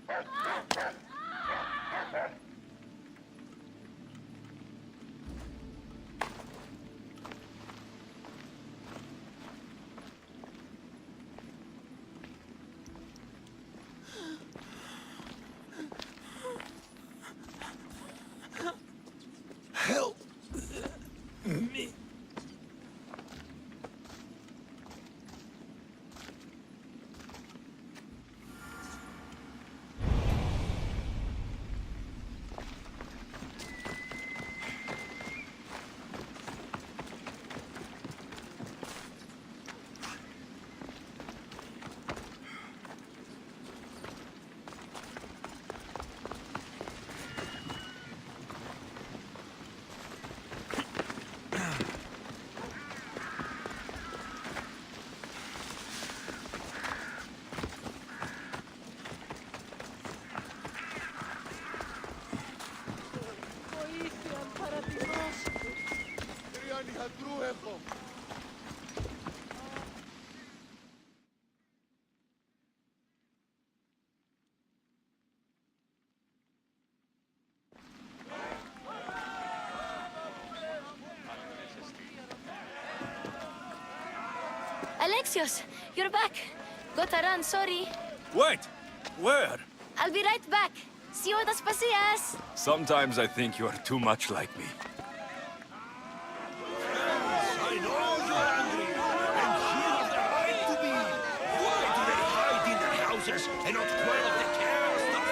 Help me. Alexious, you're back. Gotta run, sorry. Wait! Where? I'll be right back. See you das pasillas. Sometimes I think you are too much like me. I know you're angry, and here is the right to be. Why do they hide in their houses and not quell the chaos that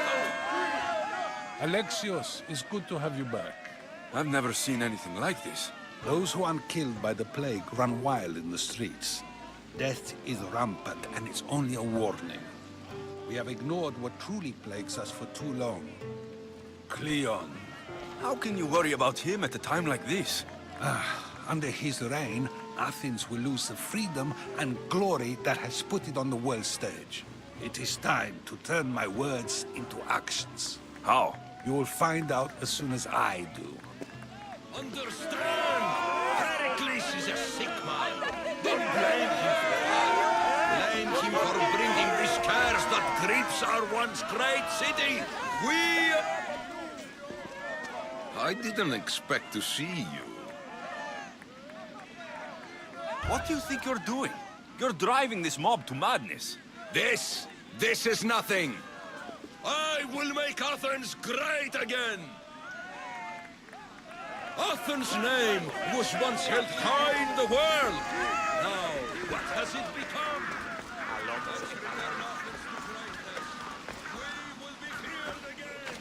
Alexios, it's good to have you back. I've never seen anything like this. Those who aren't killed by the plague run wild in the streets. Death is rampant, and it's only a warning. We have ignored what truly plagues us for too long. Cleon. How can you worry about him at a time like this? Under his reign, Athens will lose the freedom and glory that has put it on the world stage. It is time to turn my words into actions. How? You will find out as soon as I do. Understand! Pericles is a sick man. Don't blame him for that. Blame him for bringing this curse that grips our once great city. I didn't expect to see you. What do you think you're doing? You're driving this mob to madness. This is nothing. I will make Athens great again. Athens' name was once held high in the world. Now, what has it become? Let's return Athens to greatness. We will be feared again.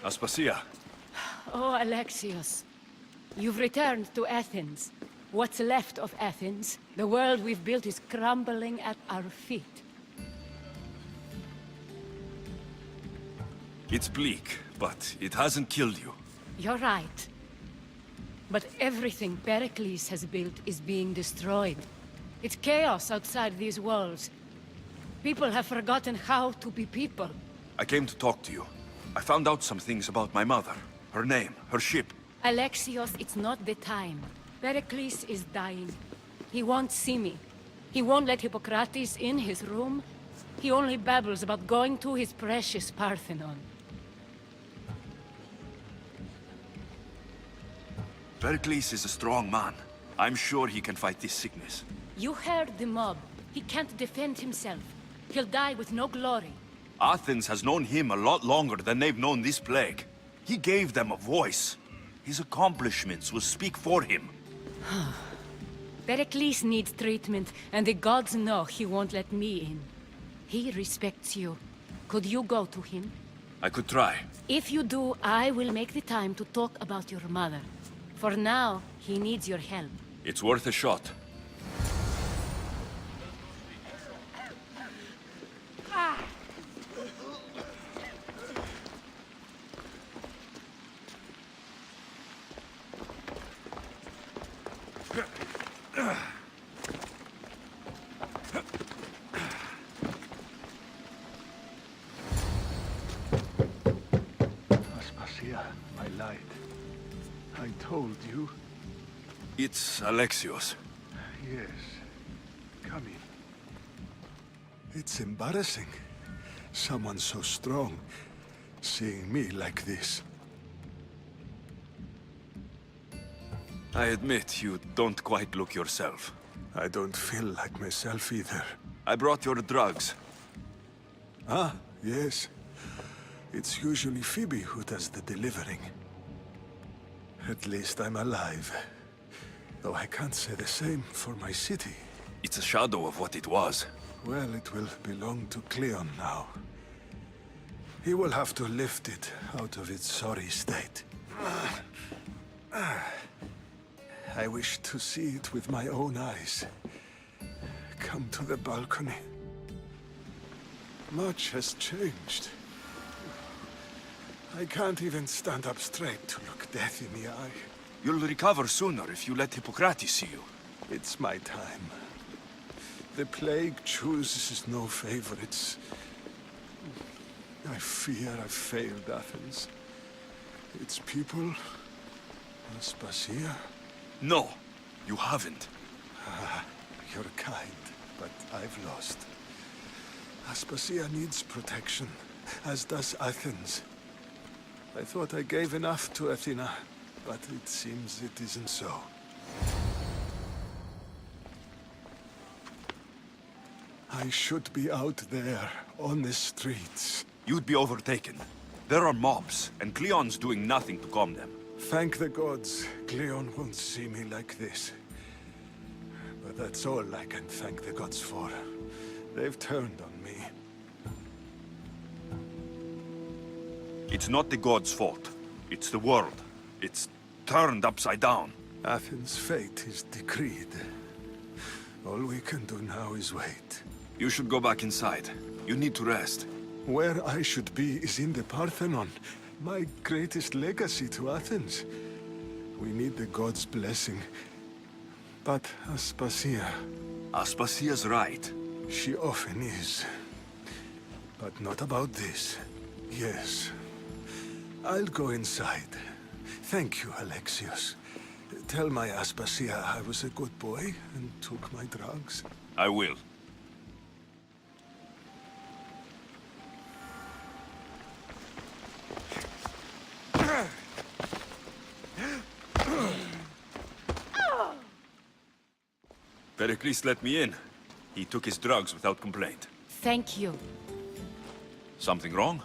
Aspasia. Oh, Alexios. You've returned to Athens. What's left of Athens, the world we've built is crumbling at our feet. It's bleak, but it hasn't killed you. You're right. But everything Pericles has built is being destroyed. It's chaos outside these walls. People have forgotten how to be people. I came to talk to you. I found out some things about my mother. Her name, her ship. Alexios, it's not the time. Pericles is dying. He won't see me. He won't let Hippocrates in his room. He only babbles about going to his precious Parthenon. Pericles is a strong man. I'm sure he can fight this sickness. You heard the mob. He can't defend himself. He'll die with no glory. Athens has known him a lot longer than they've known this plague. He gave them a voice. His accomplishments will speak for him. Pericles needs treatment, and the gods know he won't let me in. He respects you. Could you go to him? I could try. If you do, I will make the time to talk about your mother. For now, he needs your help. It's worth a shot. Aspasia, my light. I told you. It's Alexios. Yes. Come in. It's embarrassing. Someone so strong, seeing me like this. I admit you don't quite look yourself. I don't feel like myself either. I brought your drugs. Ah, yes. It's usually Phoebe who does the delivering. At least I'm alive. Though I can't say the same for my city. It's a shadow of what it was. Well, it will belong to Cleon now. He will have to lift it out of its sorry state. I wish to see it with my own eyes. Come to the balcony. Much has changed. I can't even stand up straight to look death in the eye. You'll recover sooner if you let Hippocrates see you. It's my time. The plague chooses no favorites. I fear I've failed Athens. Its people, Aspasia. No, you haven't. You're kind, but I've lost. Aspasia needs protection, as does Athens. I thought I gave enough to Athena, but it seems it isn't so. I should be out there, on the streets. You'd be overtaken. There are mobs, and Cleon's doing nothing to calm them. Thank the gods, Cleon won't see me like this. But that's all I can thank the gods for. They've turned on me. It's not the gods' fault. It's the world. It's turned upside down. Athens' fate is decreed. All we can do now is wait. You should go back inside. You need to rest. Where I should be is in the Parthenon, my greatest legacy to Athens. We need the gods' blessing. But Aspasia... Aspasia's right. She often is. But not about this. Yes. I'll go inside. Thank you, Alexios. Tell my Aspasia I was a good boy and took my drugs. I will. Pericles let me in. He took his drugs without complaint. Thank you. Something wrong?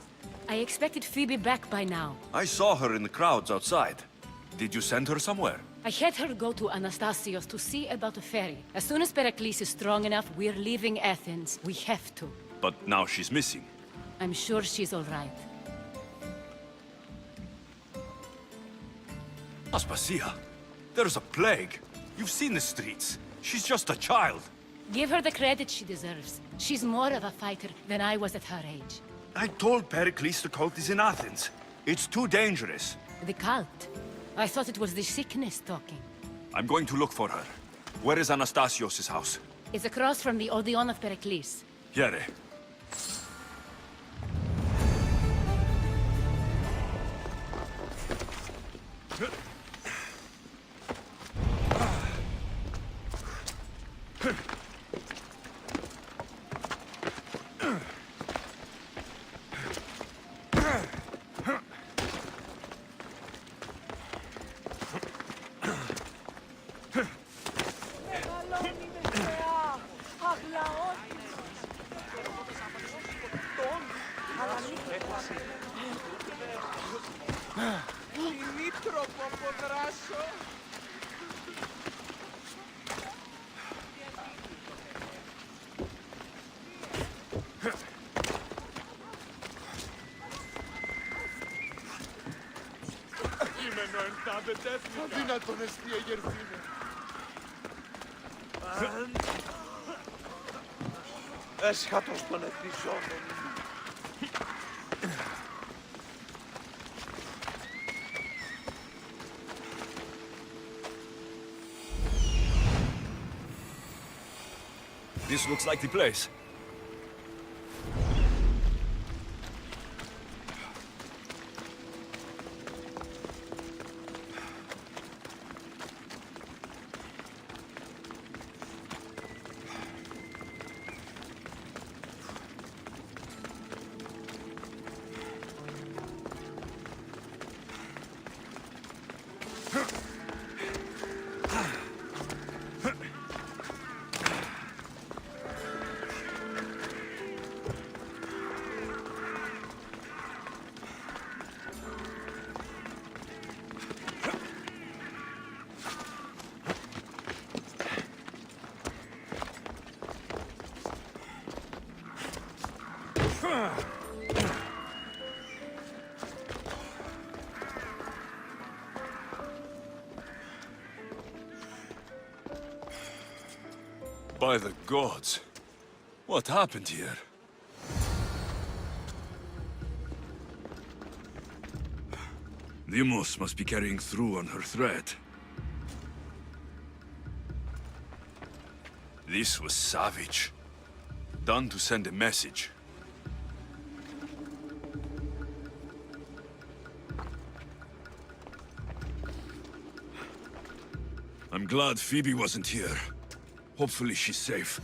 I expected Phoebe back by now. I saw her in the crowds outside. Did you send her somewhere? I had her go to Anastasios to see about a ferry. As soon as Pericles is strong enough, we're leaving Athens. We have to. But now she's missing. I'm sure she's all right. Aspasia, there's a plague. You've seen the streets. She's just a child. Give her the credit she deserves. She's more of a fighter than I was at her age. I told Pericles the cult is in Athens. It's too dangerous. The cult? I thought it was the sickness talking. I'm going to look for her. Where is Anastasios' house? It's across from the Odeon of Pericles. Here. Αδύνατον εστί εγερθήνε. Έσχατος των εθιζόμενων. This looks like the place. By the gods. What happened here? Deimos must be carrying through on her threat. This was savage. Done to send a message. I'm glad Phoebe wasn't here. Hopefully she's safe.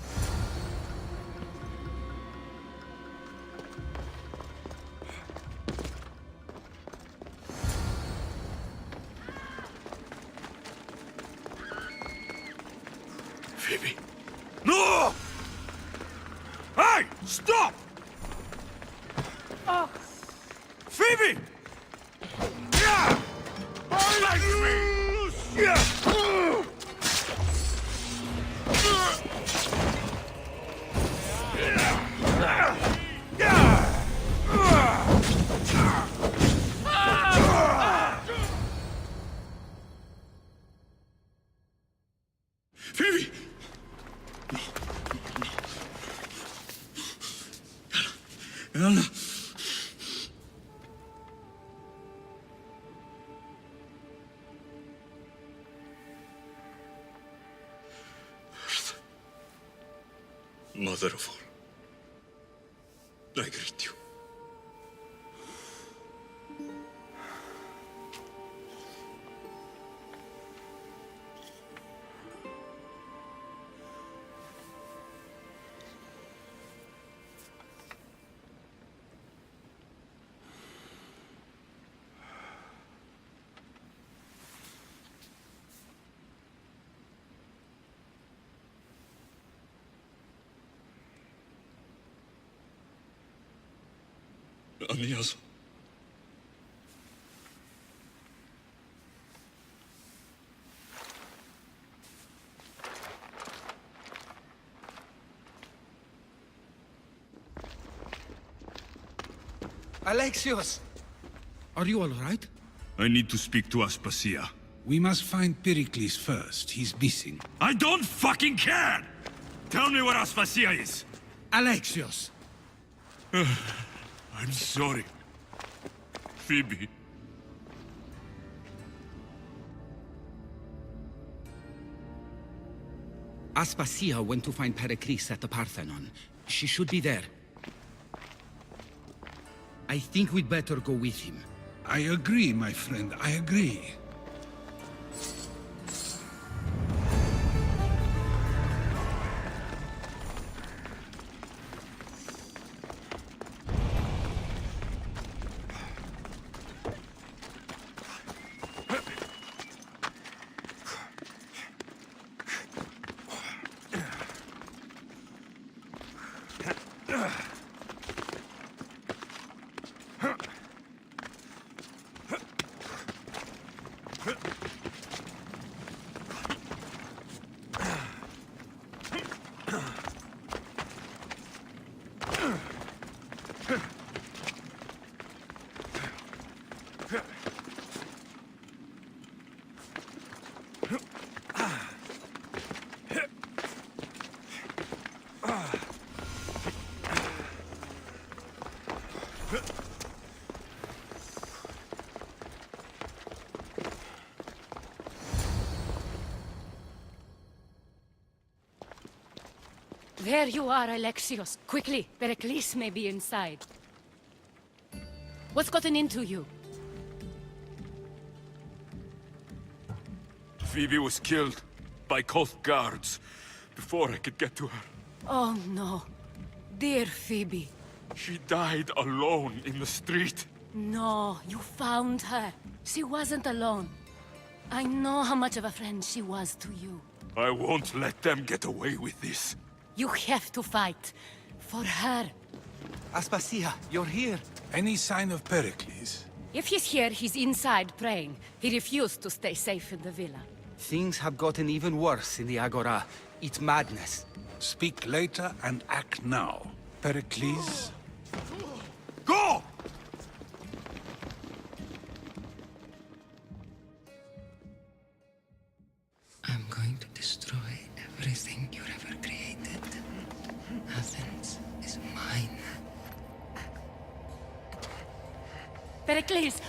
Phoebe. No! Hey! Stop! Phoebe! Yeah! Like me! Yeah! Phoebe! Anna. Earth. Mother of all, I greet you. Anias. Alexios! Are you all right? I need to speak to Aspasia. We must find Pericles first. He's missing. I don't fucking care! Tell me where Aspasia is! Alexios! I'm sorry. Phoebe. Aspasia went to find Pericles at the Parthenon. She should be there. I think we'd better go with him. I agree, my friend. I agree. There you are, Alexios. Quickly, Pericles may be inside. What's gotten into you? Phoebe was killed by Koth guards before I could get to her. Oh no. Dear Phoebe. She died alone in the street. No, you found her. She wasn't alone. I know how much of a friend she was to you. I won't let them get away with this. You have to fight. For her. Aspasia, you're here. Any sign of Pericles? If he's here, he's inside praying. He refused to stay safe in the villa. Things have gotten even worse in the Agora. It's madness. Speak later and act now. Pericles? Go! I'm going to destroy everything you've ever created. Pericles!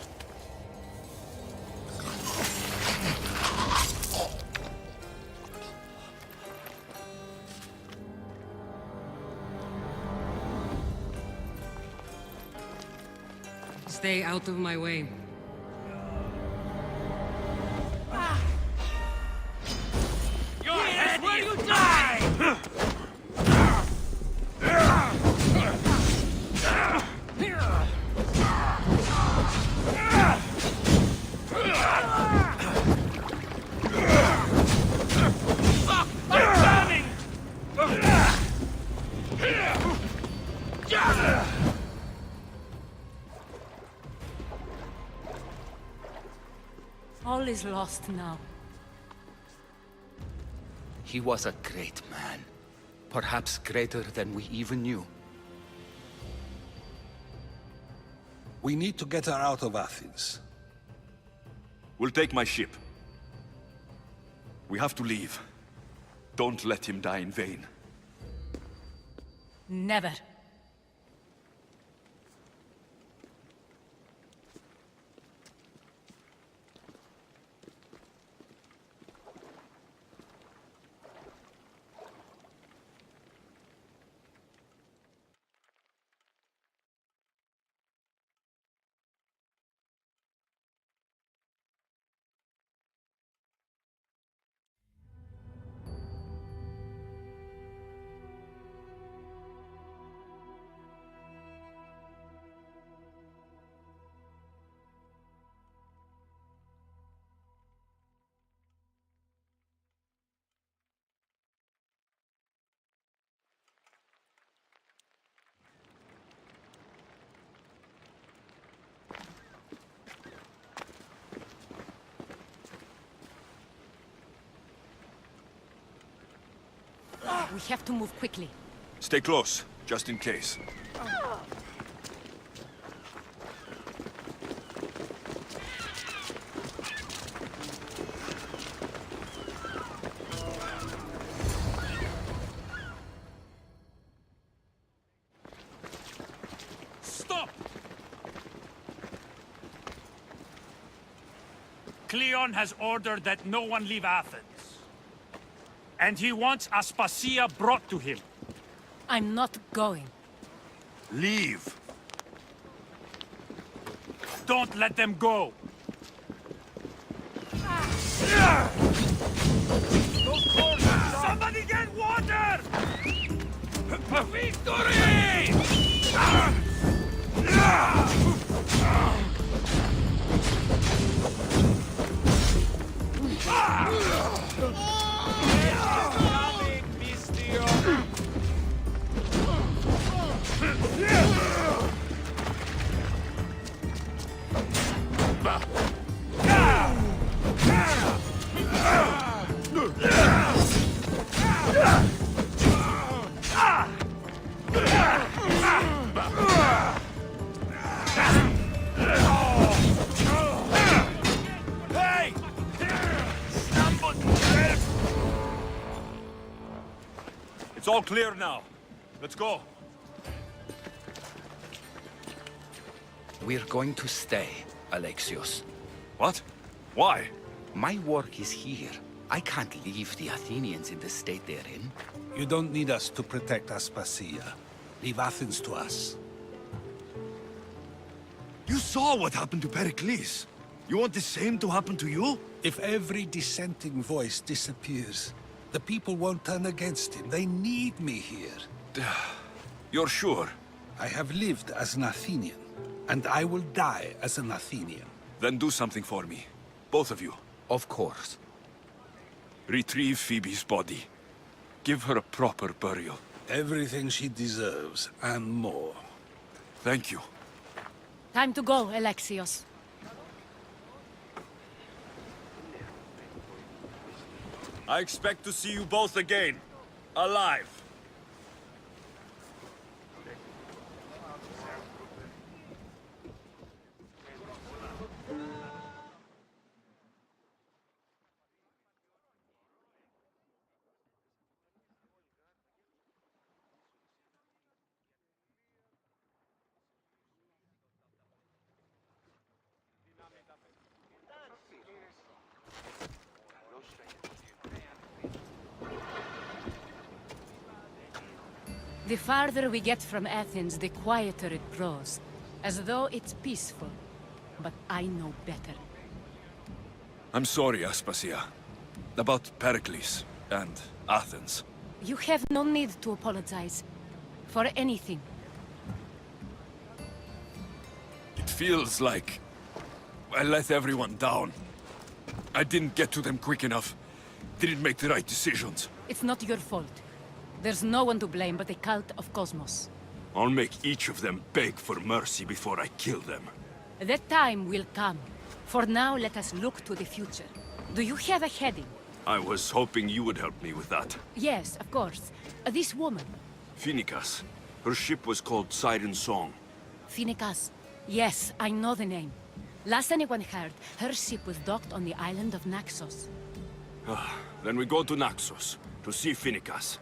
Stay out of my way. Your head where you die! All is lost now. He was a great man. Perhaps greater than we even knew. We need to get her out of Athens. We'll take my ship. We have to leave. Don't let him die in vain. Never. We have to move quickly. Stay close, just in case. Stop! Cleon has ordered that no one leave Athens. And he wants Aspasia brought to him. I'm not going. Leave! Don't let them go! Somebody get water! Victory! Hey! Stumbled! It's all clear now. Let's go. We're going to stay, Alexios. What? Why? My work is here. I can't leave the Athenians in the state they're in. You don't need us to protect Aspasia. Leave Athens to us. You saw what happened to Pericles. You want the same to happen to you? If every dissenting voice disappears, the people won't turn against him. They need me here. You're sure? I have lived as an Athenian, and I will die as an Athenian. Then do something for me. Both of you. Of course. Retrieve Phoebe's body. Give her a proper burial. Everything she deserves, and more. Thank you. Time to go, Alexios. I expect to see you both again. Alive. The farther we get from Athens, the quieter it grows. As though it's peaceful. But I know better. I'm sorry, Aspasia. About Pericles and Athens. You have no need to apologize. For anything. It feels like I let everyone down. I didn't get to them quick enough. Didn't make the right decisions. It's not your fault. There's no one to blame but the cult of Cosmos. I'll make each of them beg for mercy before I kill them. That time will come. For now, let us look to the future. Do you have a heading? I was hoping you would help me with that. Yes, of course. This woman. Phoenicas. Her ship was called Siren Song. Phoenicas. Yes, I know the name. Last anyone heard, her ship was docked on the island of Naxos. Then we go to Naxos to see Phoenicas.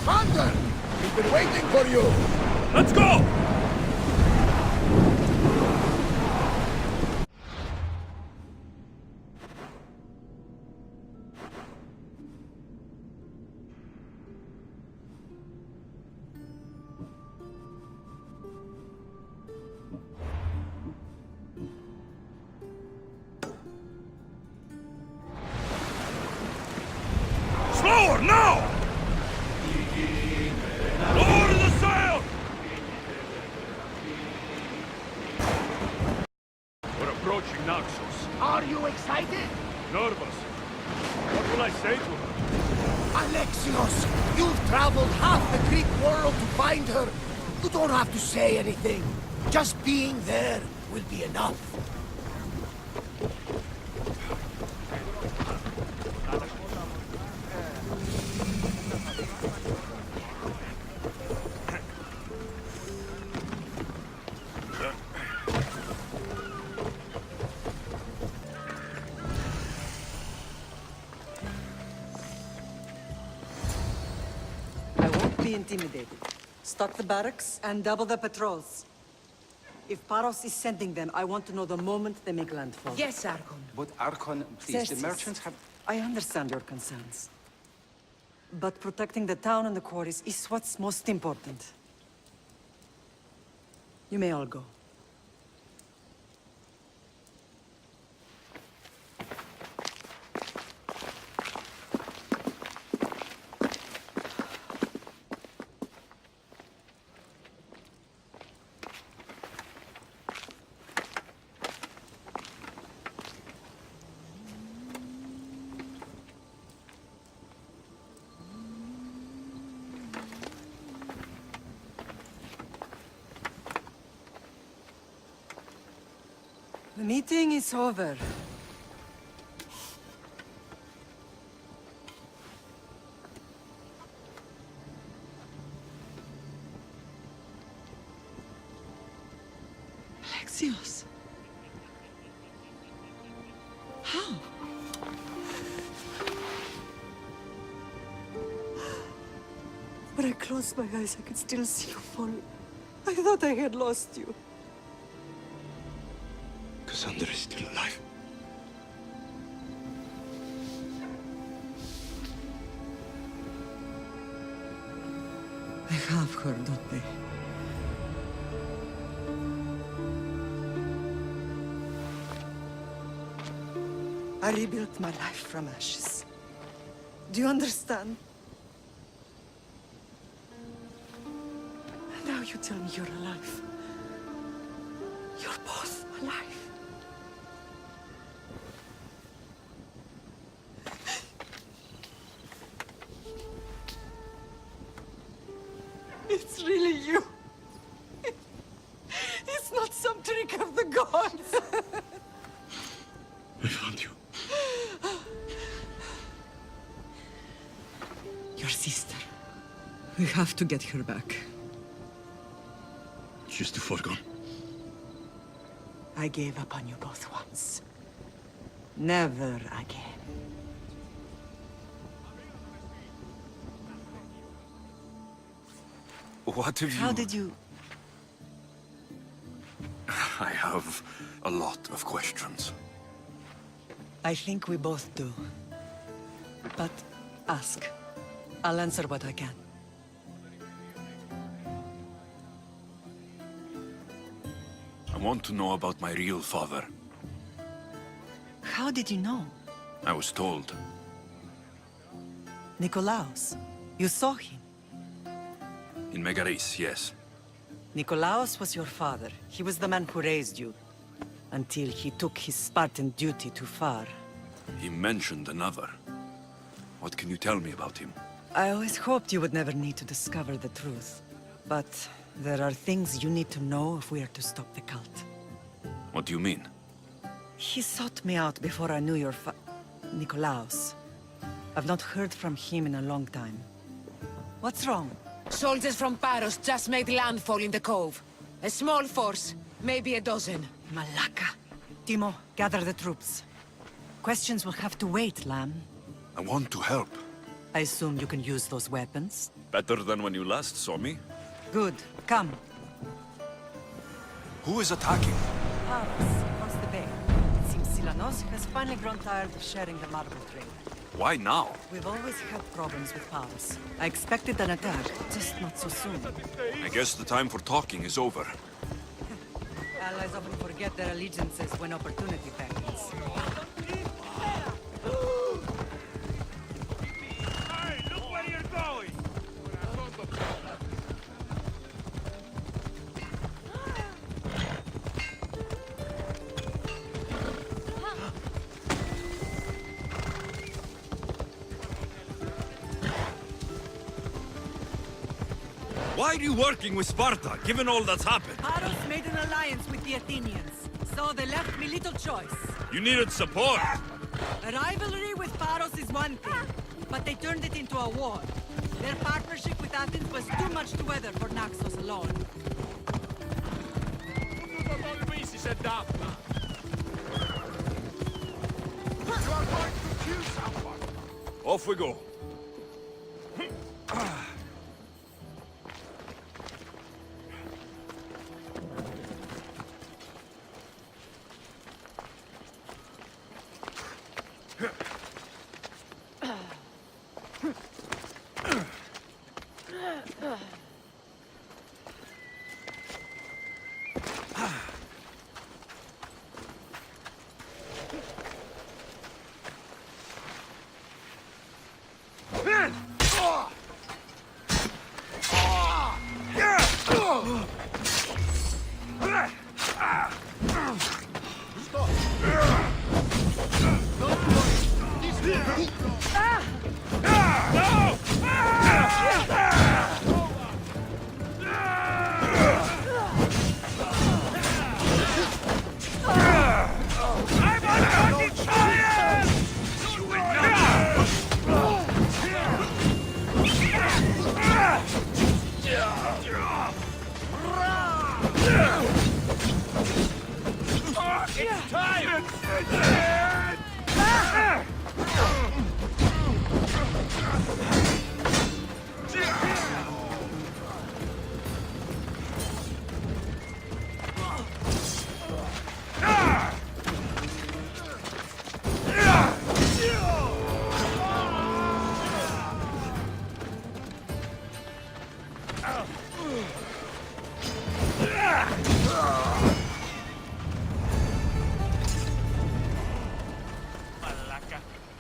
Commander! We've been waiting for you! Let's go! Slower, now! Lower the sail! We're approaching Naxos. Are you excited? Nervous. What will I say to her? Alexios, you've traveled half the Greek world to find her. You don't have to say anything. Just being there will be enough. Be intimidated. Stock the barracks and double the patrols. If Paros is sending them, I want to know the moment they make landfall. Yes, Archon. But Archon, please, the Xerxes, merchants have... I understand your concerns. But protecting the town and the quarries is what's most important. You may all go. The meeting is over. Alexios. How? When I closed my eyes, I could still see you fall. I thought I had lost you. Cassandra is still alive. They have her, don't they? I rebuilt my life from ashes. Do you understand? Now you tell me you're alive. You're both alive. It's really you. It's not some trick of the gods. I found you. Your sister. We have to get her back. She's too far gone. I gave up on you both once. Never again. What have you... How did you... I have a lot of questions. I think we both do. But ask. I'll answer what I can. I want to know about my real father. How did you know? I was told. Nikolaos. You saw him. In Megaris, yes. Nikolaos was your father. He was the man who raised you. Until he took his Spartan duty too far. He mentioned another. What can you tell me about him? I always hoped you would never need to discover the truth. But there are things you need to know if we are to stop the cult. What do you mean? He sought me out before I knew your Nikolaos. I've not heard from him in a long time. What's wrong? Soldiers from Paros just made landfall in the cove. A small force, maybe a dozen. Malaka. Timo, gather the troops. Questions will have to wait, Lamb. I want to help. I assume you can use those weapons? Better than when you last saw me. Good. Come. Who is attacking? Paros, across the bay. It seems Silanos has finally grown tired of sharing the marble trade. Why now? We've always had problems with Paros. I expected an attack, just not so soon. I guess the time for talking is over. Allies often forget their allegiances when opportunity beckons. Hey, look where you're going! Why are you working with Sparta, given all that's happened? Paros made an alliance with the Athenians, so they left me little choice. You needed support. A rivalry with Paros is one thing, but they turned it into a war. Their partnership with Athens was too much to weather for Naxos alone. Off we go.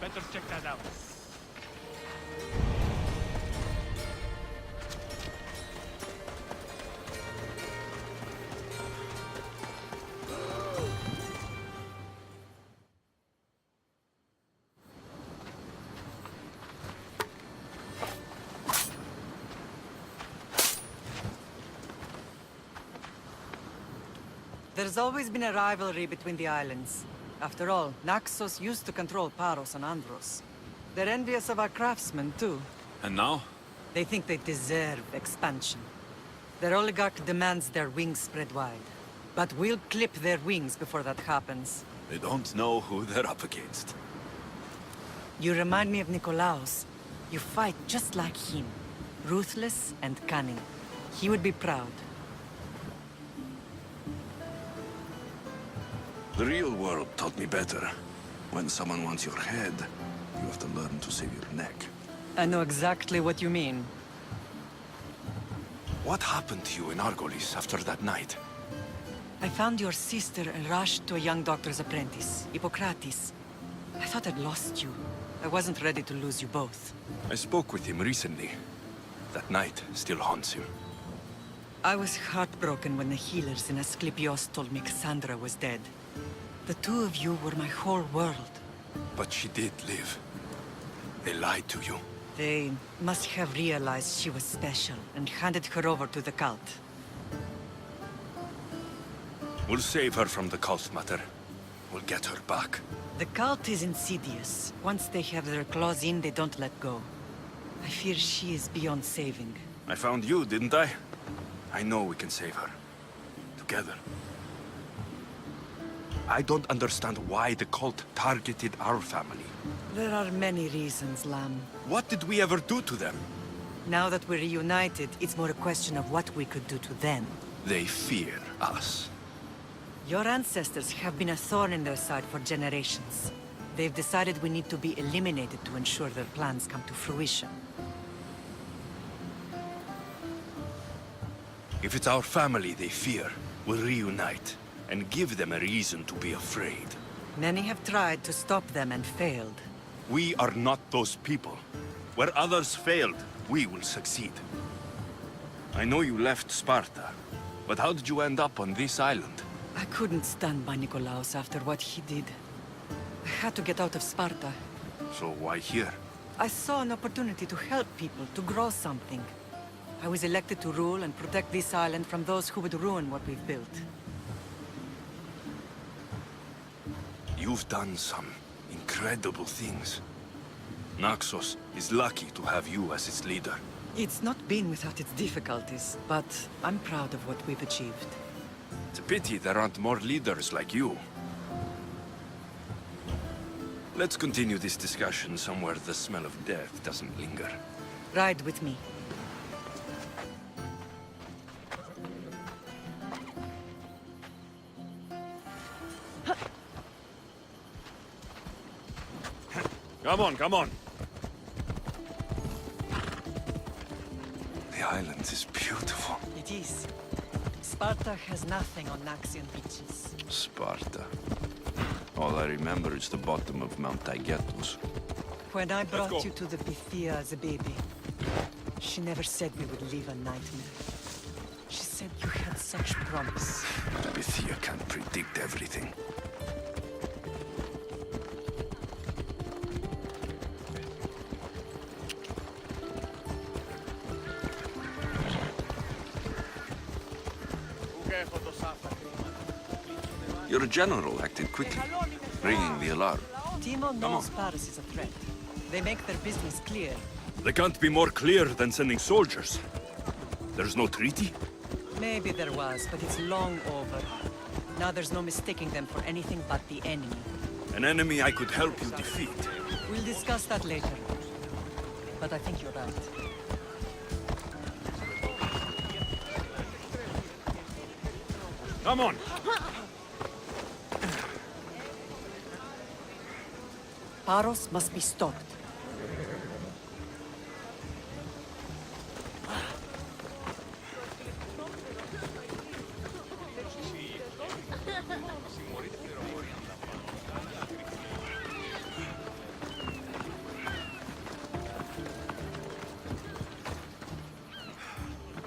Better check that out. There's always been a rivalry between the islands. After all, Naxos used to control Paros and Andros. They're envious of our craftsmen, too. And now? They think they deserve expansion. Their oligarch demands their wings spread wide. But we'll clip their wings before that happens. They don't know who they're up against. You remind me of Nikolaos. You fight just like him. Ruthless and cunning. He would be proud. The real world taught me better. When someone wants your head, you have to learn to save your neck. I know exactly what you mean. What happened to you in Argolis after that night? I found your sister and rushed to a young doctor's apprentice, Hippocrates. I thought I'd lost you. I wasn't ready to lose you both. I spoke with him recently. That night still haunts him. I was heartbroken when the healers in Asclepios told me Cassandra was dead. The two of you were my whole world. But she did live. They lied to you. They must have realized she was special and handed her over to the cult. We'll save her from the cult, Mater. We'll get her back. The cult is insidious. Once they have their claws in, they don't let go. I fear she is beyond saving. I found you, didn't I? I know we can save her. Together. I don't understand why the cult targeted our family. There are many reasons, Lamb. What did we ever do to them? Now that we're reunited, it's more a question of what we could do to them. They fear us. Your ancestors have been a thorn in their side for generations. They've decided we need to be eliminated to ensure their plans come to fruition. If it's our family they fear, we'll reunite and give them a reason to be afraid. Many have tried to stop them and failed. We are not those people. Where others failed, we will succeed. I know you left Sparta, but how did you end up on this island? I couldn't stand by Nikolaos after what he did. I had to get out of Sparta. So why here? I saw an opportunity to help people, to grow something. I was elected to rule and protect this island from those who would ruin what we've built. You've done some incredible things. Naxos is lucky to have you as its leader. It's not been without its difficulties, but I'm proud of what we've achieved. It's a pity there aren't more leaders like you. Let's continue this discussion somewhere the smell of death doesn't linger. Ride with me. Come on, come on. The island is beautiful. It is. Sparta has nothing on Naxian beaches. Sparta. All I remember is the bottom of Mount Taygetus. When I brought you to the Pythia as a baby, she never said we would live a nightmare. She said you had such promise. The Pythia can't predict everything. Your general acted quickly, ringing the alarm. Timo knows Paris is a threat. They make their business clear. They can't be more clear than sending soldiers. There's no treaty? Maybe there was, but it's long over. Now there's no mistaking them for anything but the enemy. An enemy I could help you defeat. We'll discuss that later. But I think you're right. Come on! Paros must be stopped.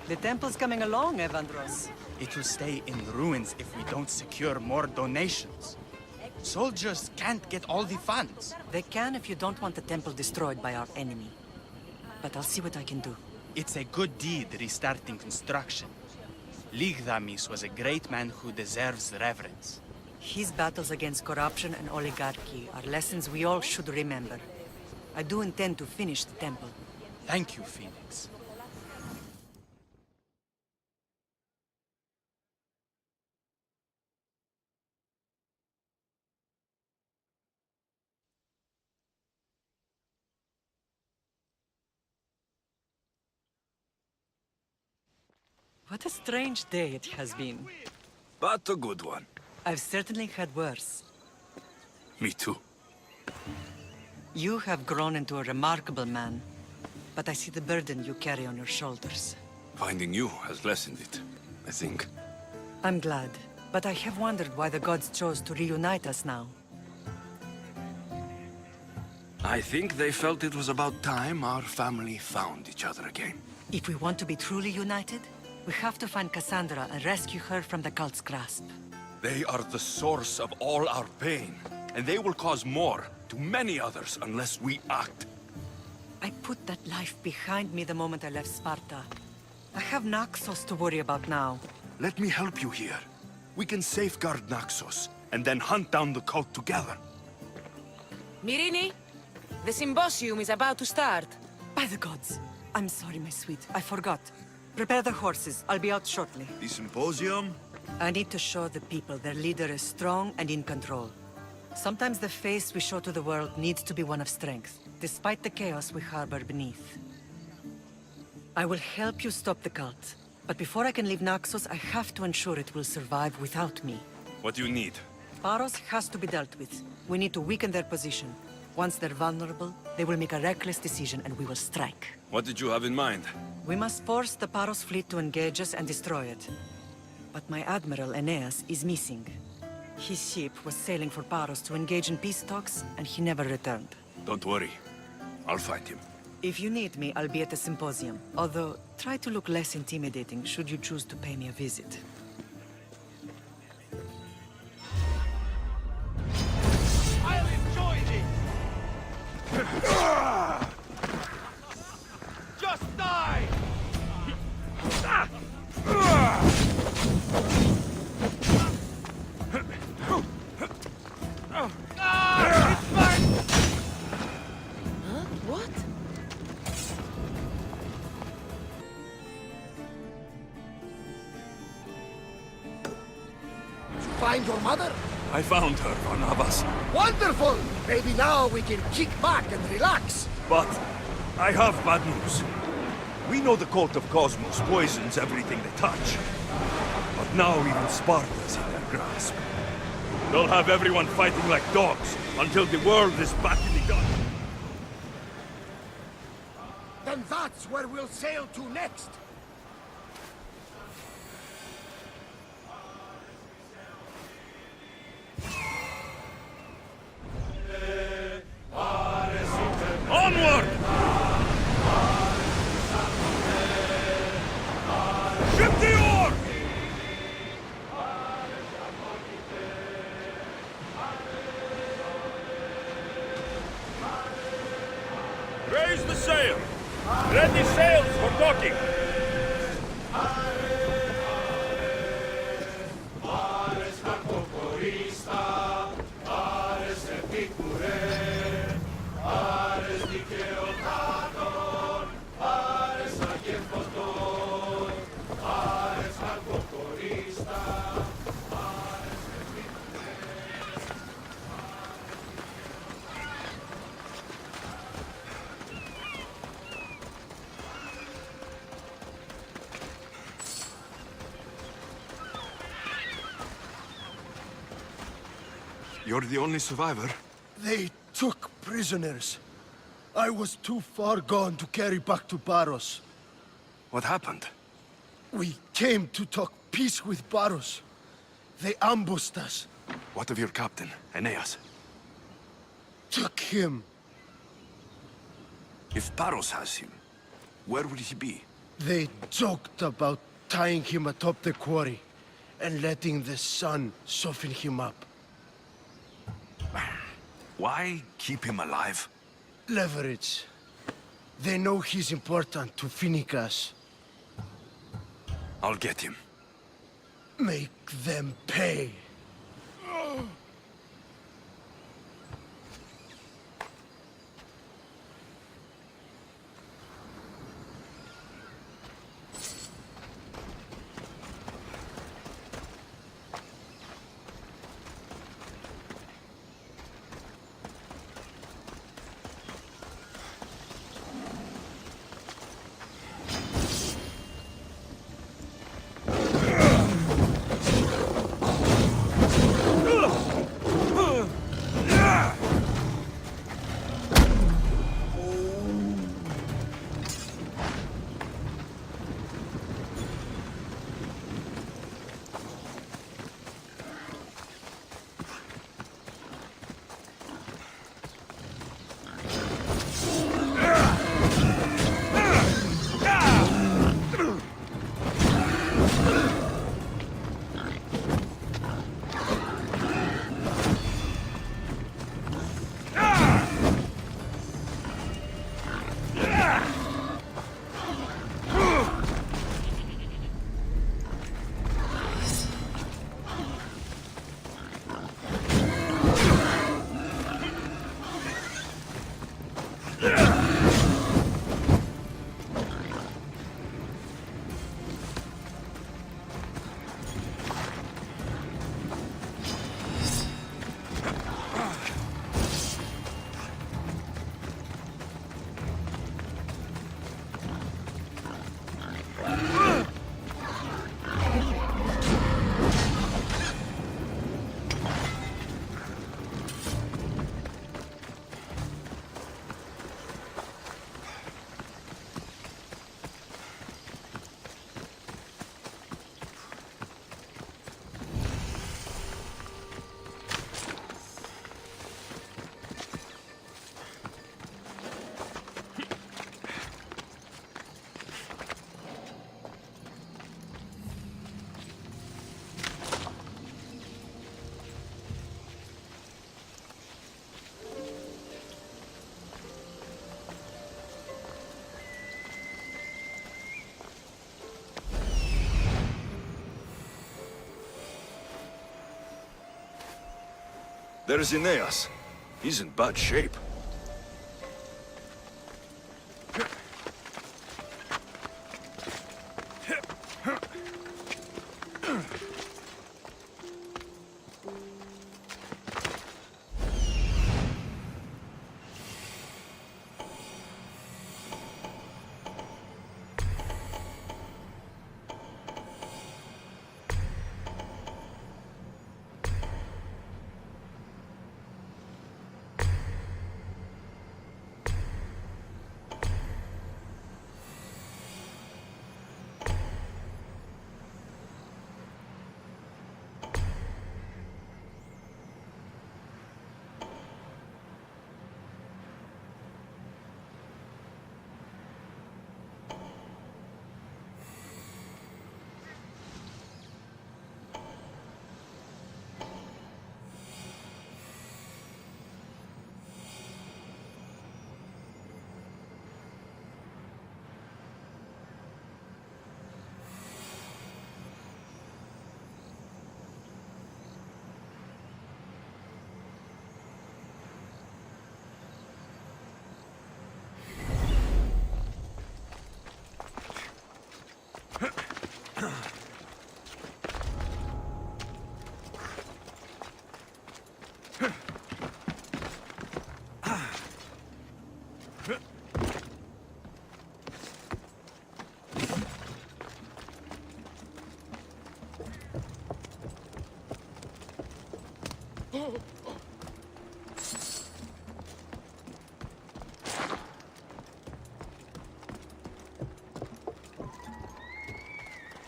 The temple's coming along, Evandros. It will stay in ruins if we don't secure more donations. Soldiers can't get all the funds. They can if you don't want the temple destroyed by our enemy. But I'll see what I can do. It's a good deed restarting construction. Ligdamis was a great man who deserves reverence. His battles against corruption and oligarchy are lessons we all should remember. I do intend to finish the temple. Thank you, Phoenix. What a strange day it has been. But a good one. I've certainly had worse. Me too. You have grown into a remarkable man, but I see the burden you carry on your shoulders. Finding you has lessened it, I think. I'm glad, but I have wondered why the gods chose to reunite us now. I think they felt it was about time our family found each other again. If we want to be truly united, we have to find Cassandra and rescue her from the cult's grasp. They are the source of all our pain, and they will cause more to many others unless we act. I put that life behind me the moment I left Sparta. I have Naxos to worry about now. Let me help you here. We can safeguard Naxos, and then hunt down the cult together. Myrrine, the symposium is about to start. By the gods. I'm sorry, my sweet. I forgot. Prepare the horses. I'll be out shortly. The symposium? I need to show the people their leader is strong and in control. Sometimes the face we show to the world needs to be one of strength, despite the chaos we harbor beneath. I will help you stop the cult, but before I can leave Naxos, I have to ensure it will survive without me. What do you need? Paros has to be dealt with. We need to weaken their position. Once they're vulnerable, they will make a reckless decision and we will strike. What did you have in mind? We must force the Paros fleet to engage us and destroy it. But my admiral, Aeneas, is missing. His ship was sailing for Paros to engage in peace talks, and he never returned. Don't worry. I'll find him. If you need me, I'll be at the symposium. Although, try to look less intimidating should you choose to pay me a visit. I'll enjoy this! Just die! It's mine! Huh? What? Find your mother? I found her, Barnabas. Wonderful! Maybe now we can kick back and relax. But I have bad news. We know the cult of Cosmos poisons everything they touch. But now even Sparta's in their grasp. They'll have everyone fighting like dogs until the world is badly done. Then that's where we'll sail to next. Onward! Ship the oar! Raise the sail! Ready sails for docking! You're the only survivor? They took prisoners. I was too far gone to carry back to Paros. What happened? We came to talk peace with Paros. They ambushed us. What of your captain, Aeneas? Took him. If Paros has him, where will he be? They joked about tying him atop the quarry and letting the sun soften him up. Why keep him alive? Leverage. They know he's important to Phoenicus. I'll get him. Make them pay. There's Aeneas. He's in bad shape.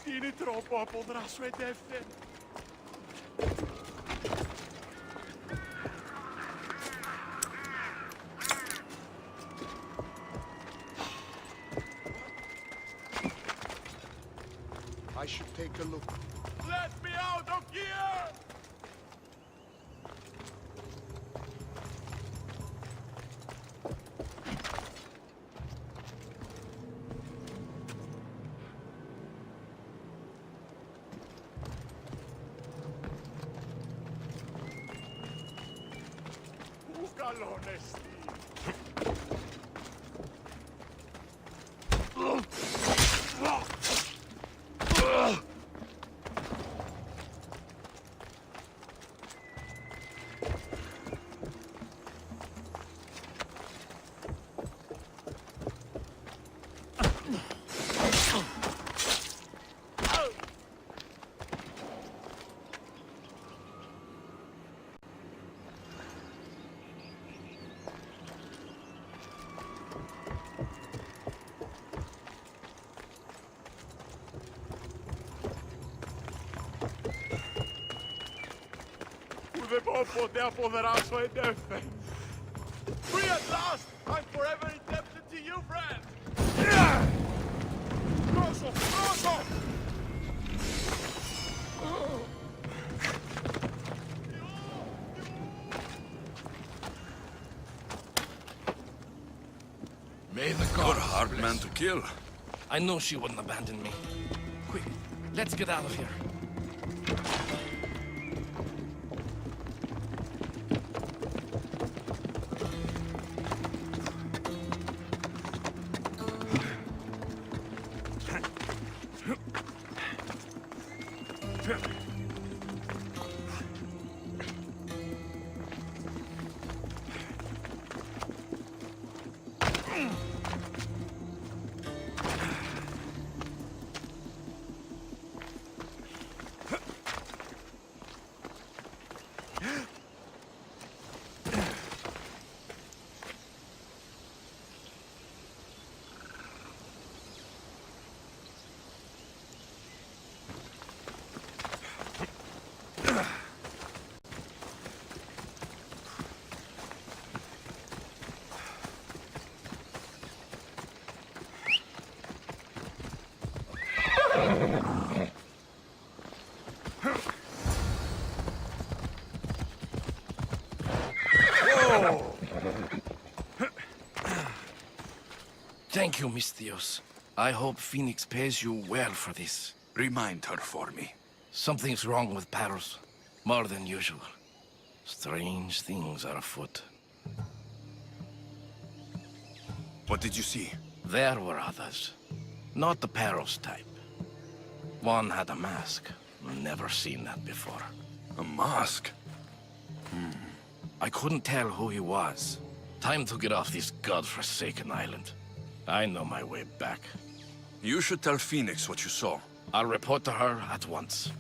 Tieni troppo a podrà sue teffe. I should take a look. Let me out of here! Δεν μπορώ ποτέ αποδράσω εντέφθεν. Free at last! I'm forever indebted to you, friend! Πρόσω! Πρόσω! May the gods. You're a hard man to kill. I know she wouldn't abandon me. Quick, let's get out of here. Thank you, Misthios. I hope Phoenix pays you well for this. Remind her for me. Something's wrong with Paros. More than usual. Strange things are afoot. What did you see? There were others. Not the Perros type. One had a mask. Never seen that before. A mask? I couldn't tell who he was. Time to get off this godforsaken island. I know my way back. You should tell Phoenix what you saw. I'll report to her at once.